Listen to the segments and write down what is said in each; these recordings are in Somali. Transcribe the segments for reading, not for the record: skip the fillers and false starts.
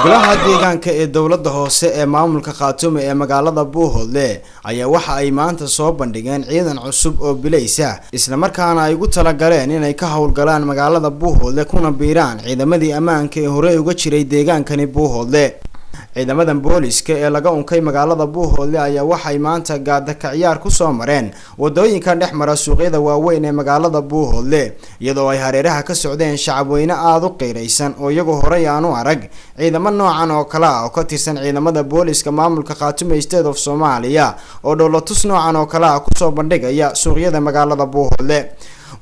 golaha deegaanka ee dawladda hoose ee maamulka Khaatumo ee magaalada Buuhoodle ayaa waxa ay maanta soo bandhigeen ciidan cusub oo bilaysa isla markaana ay ugu tala galeen inay ka howlgalaan magaalada Buuhoodle kuna biiraan ciidamadii ammaanka ee hore uga jiray deegaankani Buuhoodle. ciidamadan booliska ee laga unkay magaalada Buuhoodle ayaa waxay maanta gaada ka ciyaar ku soo mareen wadooyinka dhexmara suuqyada waaweyn ee magaalada Buuhoodle iyadoo ay hareeraha ka socdeen shacab weyne aad u qeyraysan oo iyagu hore aan u arag ciidamo noocan oo kala ah oo ka tirsan ciidamada booliska maamulka Khaatumo State of Somalia oo dowlatus noocan oo kala ah ku soo bandhigaya suuqyada magaalada Buuhoodle.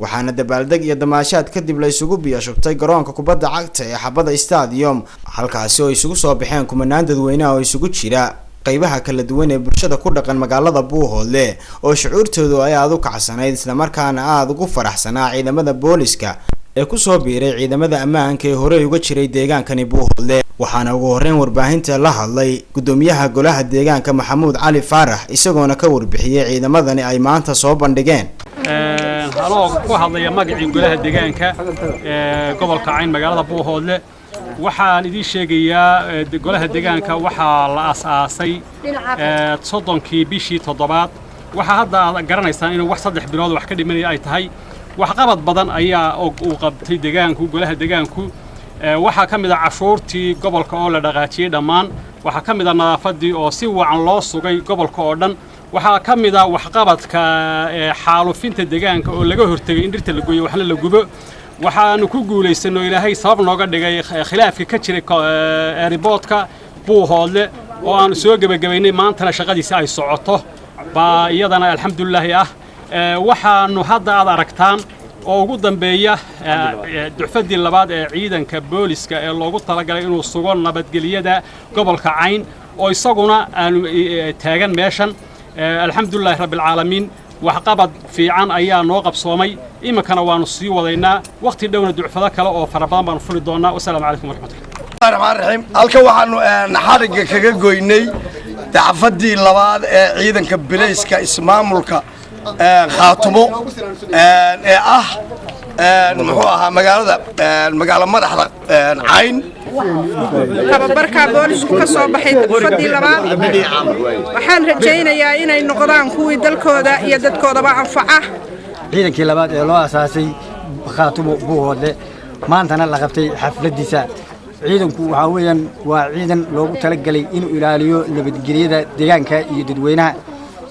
waxaana dabaaldeg iyo damaashaad kadib la isugu biyashubtay garoonka kubadda cagta ee Xabada Stadium halkaasi oo isugu soo baxeen kumanaan dadweyne oo isugu jira qaybaha kala duwan ee bulshada ku dhaqan magaalada Buuhoodle oo shucuurtoodu ay aad u kacsanayd isla markaana aad ugu faraxsanaa ciidamada booliska ee ku soo biiray ciidamada ammaanka ee hore uga jiray deegaankani Buuhoodle. waxaana ugu horreyn warbaahinta la hadlay gudoomiyaha golaha deegaanka Maxamuud Cali Faarax isagoona ka warbixiyay ciidamadani ay maanta soo bandhigeen. anoo ku hadlaya magacii golaha deegaanka gobolka Cayn magaalada Buuhoodle waxaan idin sheegayaa golaha deegaanka waxaa la aasaasay 30kii bishii 7 waxa hadda garanaysan inuu wax 3 bilood wax ka dhimanay ay tahay wax qabad badan ayaa uu qabtay deegaanku golaha deegaanku waxa kamid ah cashuurtii gobolka oo la dhaqaajiyay dhamaan waxa kamid ah nadaafadii oo si wacan loo sugay gobolka oo dhan waxaa kamid ah waxqabadka xaalufinta deegaanka oo laga hortagay in dhirta la gooyo waxna la gubo waxaanu ku guuleysano ilaahay sabab nooga dhigay khilaafka ka jiray airportka Buuhoodle oo aan soo gabagabaynay maantana shaqadiisa ay socoto baa iyadana alxamdulillah waxaanu hadda aad aragtaan oo ugu dambeeya ducfadii labaad ee ciidanka booliska ee loogu talagalay inuu sugo nabadgelyada gobolka Cayn oo isaguna aanu taagan meeshan alxamdulillah rabbil caalamiin waxqabad fiican ayaa noo qabsoomay imankana waanu sii wadaynaa waqti dhowna ducfada kale oo farabadan baan fuli doonaa wassalaamu calaykum waraxmatullahi halka waxaanu naxariga kaga goynay dacfadii labaad ee ciidanka bilayska ismaamulka Khaatumo ee muxuu ahaa magaalo madaxda Cayn tababarka boolisku ka soo baxay dacfadii labaad waxaan rajaynayaa inay noqdaan kuwii dalkooda iyo dadkoodaba anfaca. ciidankii labaad ee loo aasaasay Khaatumo Buuhoodle maantana la qabtay xafladiisa ciidanku waxa weeyaan waa ciidan loogu talagalay inuu ilaaliyo nabadgelyada deegaanka iyo dadweynaha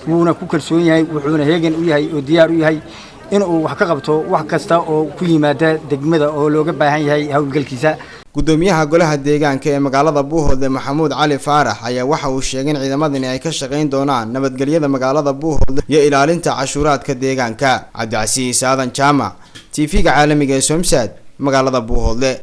wuuna ku kalsoon yahay wuxuuna heegan u yahay oo diyaar u yahay inuu wax ka qabto wax kasta oo ku yimaada degmada oo looga baahan yahay hawlgalkiisa. gudoomiyaha golaha deegaanka ee magaalada Buuhoodle Maxamuud Cali Faarax ayaa waxa uu sheegay in ciidamadani ay ka shaqeyn doonaan nabadgelyada magaalada Buuhoodle iyo ilaalinta cashuuraadka deegaanka. Cabdi Casiis Aadan Jaamac TV-ga caalamiga ee Somsad magaalada Buuhoodle.